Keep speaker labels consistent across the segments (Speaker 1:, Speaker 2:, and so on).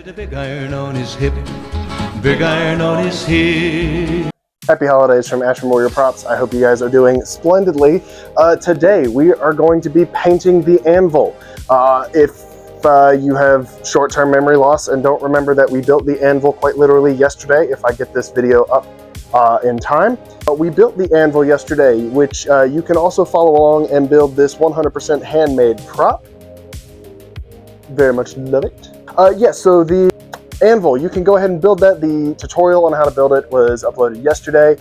Speaker 1: the big iron on his hip, big iron on his hip.
Speaker 2: Happy holidays from Ash from Warrior Props. I hope you guys are doing splendidly. Today we are going to be painting the anvil. If you have short-term memory loss and don't remember that we built the anvil quite literally yesterday, if I get this video up in time. We built the anvil yesterday, which you can also follow along and build this 100% handmade prop. Very much love it. Yes, so the anvil, you can go ahead and build that. The tutorial on how to build it was uploaded yesterday.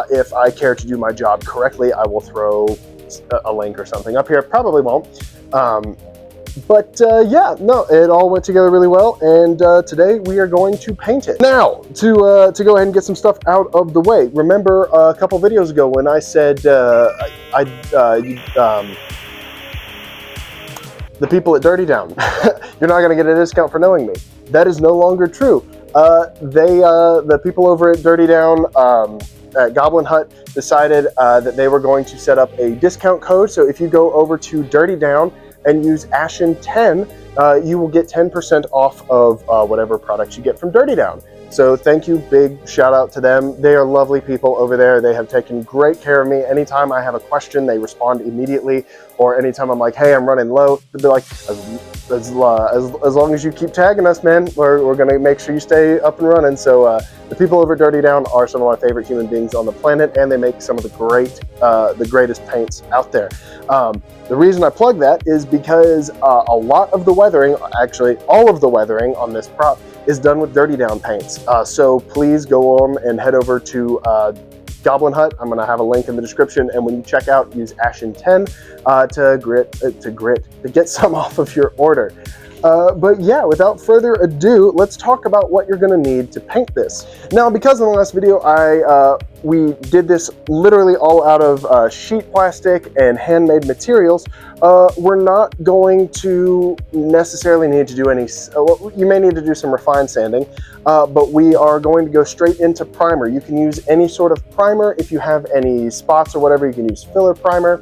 Speaker 2: If I care to do my job correctly, I will throw a link or something up here. Probably won't. Yeah, no, it all went together really well, and today we are going to paint it. Now, to go ahead and get some stuff out of the way, remember a couple videos ago when I said the people at Dirty Down, you're not going to get a discount for knowing me. That is no longer true. The people over at Dirty Down at Goblin Hut decided that they were going to set up a discount code. So if you go over to Dirty Down and use Ashen10, you will get 10% off of whatever products you get from Dirty Down. So thank you, big shout out to them. They are lovely people over there. They have taken great care of me. Anytime I have a question, they respond immediately. Or anytime I'm like, hey, I'm running low, they'll be like, as long as you keep tagging us, man, we're gonna make sure you stay up and running. So the people over Dirty Down are some of my favorite human beings on the planet, and they make some of the greatest paints out there. The reason I plug that is because a lot of the weathering, actually all of the weathering on this prop is done with Dirty Down paints. So please go on and head over to Goblin Hut. I'm gonna have a link in the description, and when you check out, use Ashen10 to get some off of your order. But yeah, without further ado, let's talk about what you're gonna need to paint this. Now, because in the last video we did this literally all out of sheet plastic and handmade materials, we're not going to necessarily need to do any, you may need to do some refined sanding, but we are going to go straight into primer. You can use any sort of primer. If you have any spots or whatever, you can use filler primer.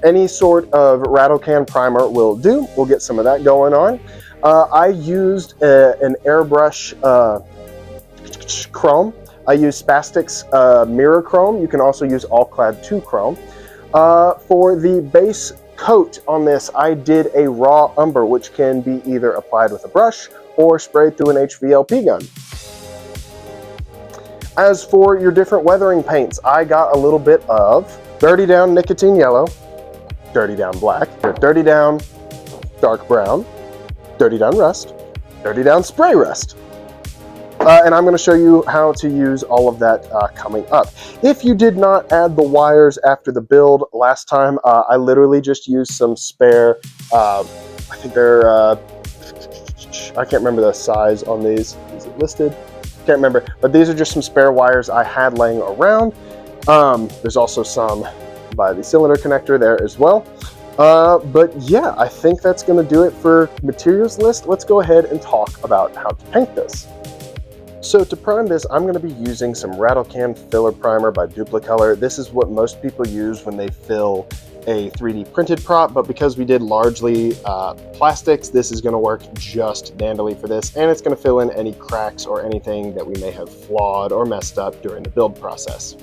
Speaker 2: Any sort of rattle can primer will do. We'll get some of that going on. I used an airbrush chrome. I use Spastix mirror chrome. You can also use All-Clad 2 chrome. For the base coat on this, I did a raw umber, which can be either applied with a brush or sprayed through an HVLP gun. As for your different weathering paints, I got a little bit of Dirty Down Nicotine Yellow, Dirty Down Black, Dirty Down Dark Brown, Dirty Down Rust, Dirty Down Spray Rust. And I'm going to show you how to use all of that coming up. If you did not add the wires after the build last time, I literally just used some spare, I think they're, I can't remember the size on these. Is it listed? Can't remember. But these are just some spare wires I had laying around. There's also some by the cylinder connector there as well. But yeah, I think that's going to do it for materials list. Let's go ahead and talk about how to paint this. So to prime this, I'm going to be using some Rattle Can Filler Primer by Duplicolor. This is what most people use when they fill a 3D printed prop, but because we did largely plastics, this is going to work just dandily for this, and it's going to fill in any cracks or anything that we may have flawed or messed up during the build process.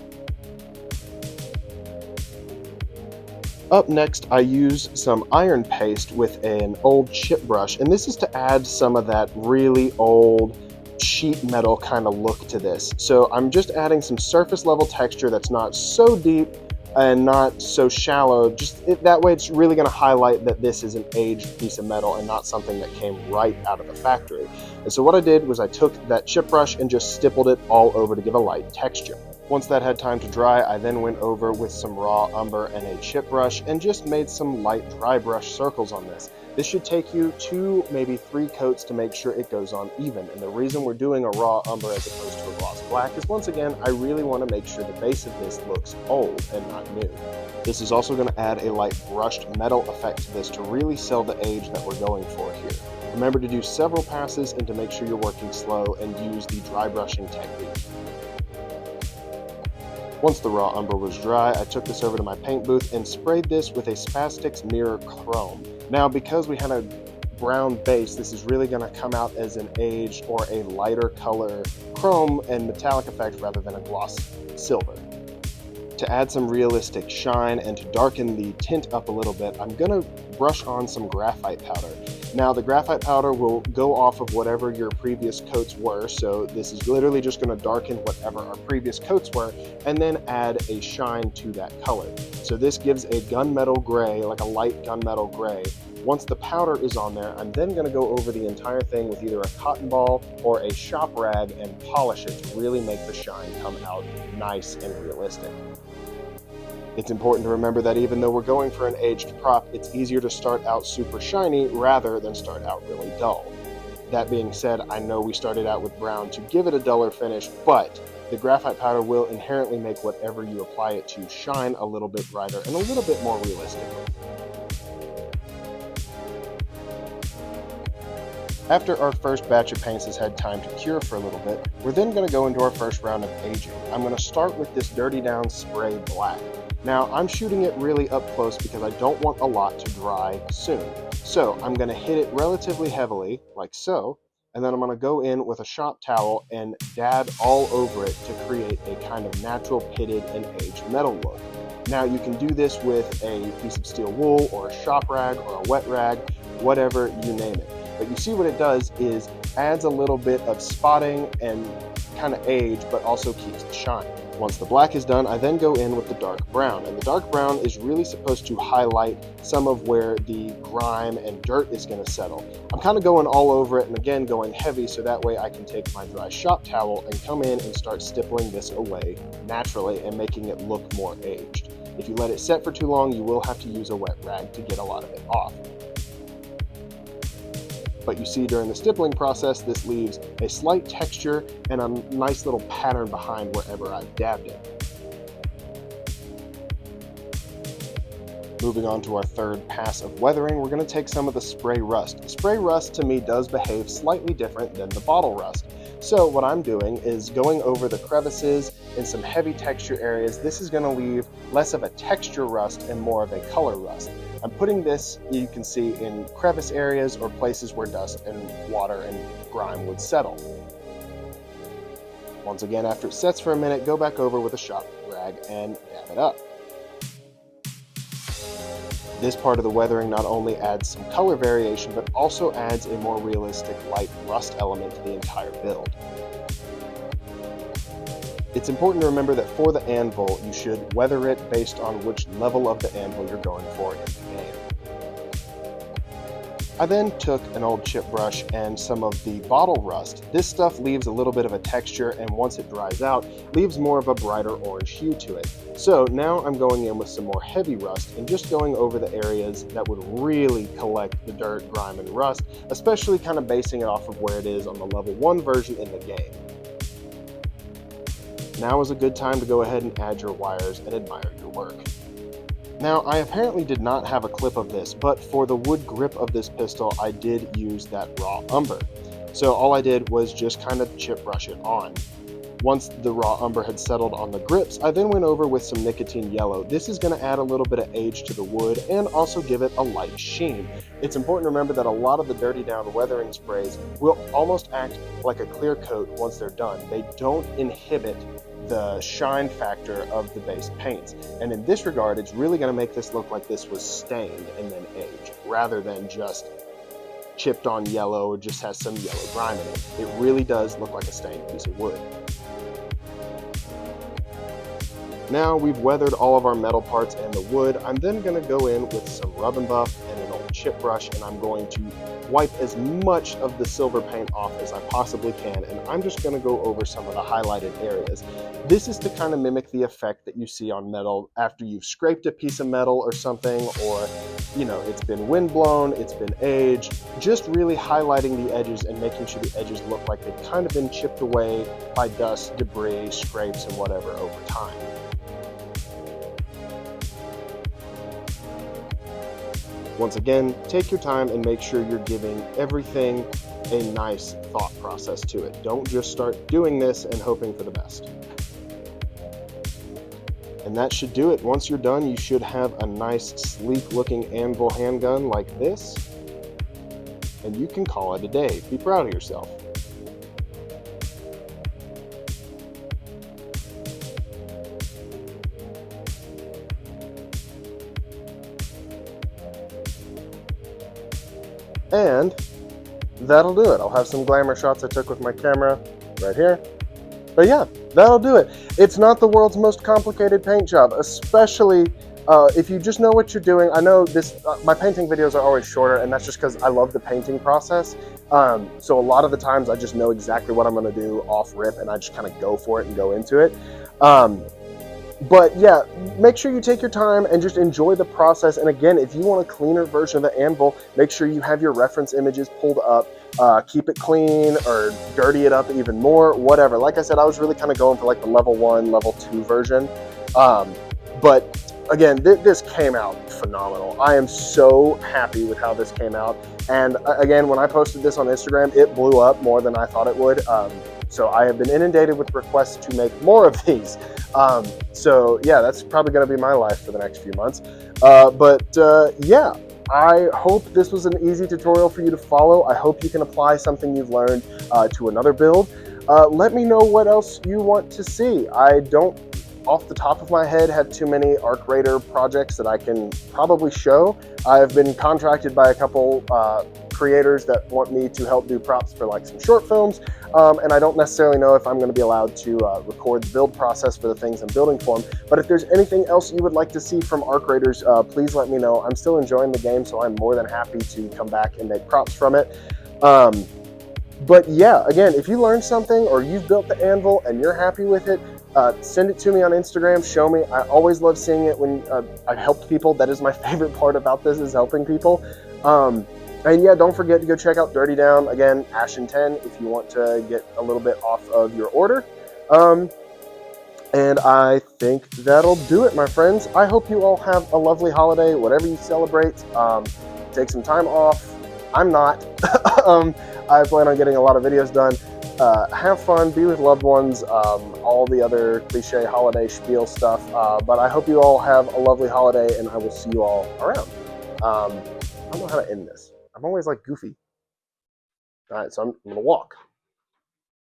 Speaker 2: Up next, I use some iron paste with an old chip brush, and this is to add some of that really old sheet metal kind of look to this. So I'm just adding some surface level texture that's not so deep and not so shallow. That way it's really going to highlight that this is an aged piece of metal and not something that came right out of the factory. And so what I did was I took that chip brush and just stippled it all over to give a light texture. Once that had time to dry, I then went over with some raw umber and a chip brush and just made some light dry brush circles on this. This should take you 2, maybe 3 coats to make sure it goes on even. And the reason we're doing a raw umber as opposed to a gloss black is, once again, I really want to make sure the base of this looks old and not new. This is also going to add a light brushed metal effect to this to really sell the age that we're going for here. Remember to do several passes and to make sure you're working slow and use the dry brushing technique. Once the raw umber was dry, I took this over to my paint booth and sprayed this with a Spastix Mirror Chrome. Now, because we had a brown base, this is really going to come out as an aged or a lighter color chrome and metallic effect rather than a gloss silver. To add some realistic shine and to darken the tint up a little bit, I'm going to brush on some graphite powder. Now the graphite powder will go off of whatever your previous coats were, so this is literally just going to darken whatever our previous coats were and then add a shine to that color. So this gives a gunmetal gray, like a light gunmetal gray. Once the powder is on there, I'm then going to go over the entire thing with either a cotton ball or a shop rag and polish it to really make the shine come out nice and realistic. It's important to remember that even though we're going for an aged prop, it's easier to start out super shiny rather than start out really dull. That being said, I know we started out with brown to give it a duller finish, but the graphite powder will inherently make whatever you apply it to shine a little bit brighter and a little bit more realistically. After our first batch of paints has had time to cure for a little bit, we're then going to go into our first round of aging. I'm going to start with this Dirty Down Spray Black. Now, I'm shooting it really up close because I don't want a lot to dry soon. So I'm going to hit it relatively heavily, like so, and then I'm going to go in with a shop towel and dab all over it to create a kind of natural pitted and aged metal look. Now, you can do this with a piece of steel wool or a shop rag or a wet rag, whatever you name it. But you see what it does is adds a little bit of spotting and kind of age, but also keeps the shine. Once the black is done, I then go in with the dark brown, and the dark brown is really supposed to highlight some of where the grime and dirt is going to settle. I'm kind of going all over it and again going heavy so that way I can take my dry shop towel and come in and start stippling this away naturally and making it look more aged. If you let it set for too long, you will have to use a wet rag to get a lot of it off. But you see during the stippling process, this leaves a slight texture and a nice little pattern behind wherever I've dabbed it. Moving on to our third pass of weathering, we're going to take some of the spray rust. Spray rust to me does behave slightly different than the bottle rust. So what I'm doing is going over the crevices in some heavy texture areas. This is going to leave less of a texture rust and more of a color rust. I'm putting this, you can see, in crevice areas or places where dust and water and grime would settle. Once again, after it sets for a minute, go back over with a shop rag and dab it up. This part of the weathering not only adds some color variation, but also adds a more realistic light rust element to the entire build. It's important to remember that for the anvil, you should weather it based on which level of the anvil you're going for in the game. I then took an old chip brush and some of the bottle rust. This stuff leaves a little bit of a texture, and once it dries out, leaves more of a brighter orange hue to it. So now I'm going in with some more heavy rust and just going over the areas that would really collect the dirt, grime, and rust, especially kind of basing it off of where it is on the level 1 version in the game. Now is a good time to go ahead and add your wires and admire your work. Now, I apparently did not have a clip of this, but for the wood grip of this pistol, I did use that raw umber. So all I did was just kind of chip brush it on. Once the raw umber had settled on the grips, I then went over with some nicotine yellow. This is going to add a little bit of age to the wood and also give it a light sheen. It's important to remember that a lot of the Dirty Down weathering sprays will almost act like a clear coat once they're done. They don't inhibit the shine factor of the base paints. And in this regard, it's really going to make this look like this was stained and then aged, rather than just chipped on yellow or just has some yellow grime in it. It really does look like a stained piece of wood. Now we've weathered all of our metal parts and the wood, I'm then going to go in with some rub and buff and an old chip brush, and I'm going to wipe as much of the silver paint off as I possibly can, and I'm just going to go over some of the highlighted areas. This is to kind of mimic the effect that you see on metal after you've scraped a piece of metal or something, or, you know, it's been windblown, it's been aged, just really highlighting the edges and making sure the edges look like they've kind of been chipped away by dust, debris, scrapes, and whatever over time. Once again, take your time and make sure you're giving everything a nice thought process to it. Don't just start doing this and hoping for the best. And that should do it. Once you're done, you should have a nice, sleek looking anvil handgun like this. and you can call it a day. Be proud of yourself. And that'll do it. I'll have some glamour shots I took with my camera right here. But yeah, that'll do it. It's not the world's most complicated paint job, especially if you just know what you're doing. I know this. My painting videos are always shorter, and that's just because I love the painting process. So a lot of the times I just know exactly what I'm going to do off rip, and I just kind of go for it and go into it. But yeah, make sure you take your time and just enjoy the process. And again, if you want a cleaner version of the Anvil, make sure you have your reference images pulled up. Keep it clean or dirty it up even more, whatever. Like I said, I was really kind of going for like the level 1, level 2 version. But again, this came out phenomenal. I am so happy with how this came out. And again, when I posted this on Instagram, it blew up more than I thought it would. So I have been inundated with requests to make more of these. So yeah, that's probably going to be my life for the next few months. Yeah, I hope this was an easy tutorial for you to follow. I hope you can apply something you've learned to another build. Let me know what else you want to see. I don't, off the top of my head, have too many Arc Raider projects that I can probably show. I've been contracted by a couple creators that want me to help do props for like some short films, and I don't necessarily know if I'm going to be allowed to record the build process for the things I'm building for them. But if there's anything else you would like to see from Arc Raiders, please let me know. I'm still enjoying the game, so I'm more than happy to come back and make props from it. But yeah, again, if you learned something or you've built the Anvil and you're happy with it, send it to me on Instagram, show me. I always love seeing it when I've helped people. That is my favorite part about this, is helping people. And yeah, don't forget to go check out Dirty Down, again, Ashen 10, if you want to get a little bit off of your order. And I think that'll do it, my friends. I hope you all have a lovely holiday, whatever you celebrate. Take some time off. I'm not. I plan on getting a lot of videos done. Have fun, be with loved ones, all the other cliche holiday spiel stuff. But I hope you all have a lovely holiday, and I will see you all around. I don't know how to end this. I'm always like goofy. All right, so I'm going to walk.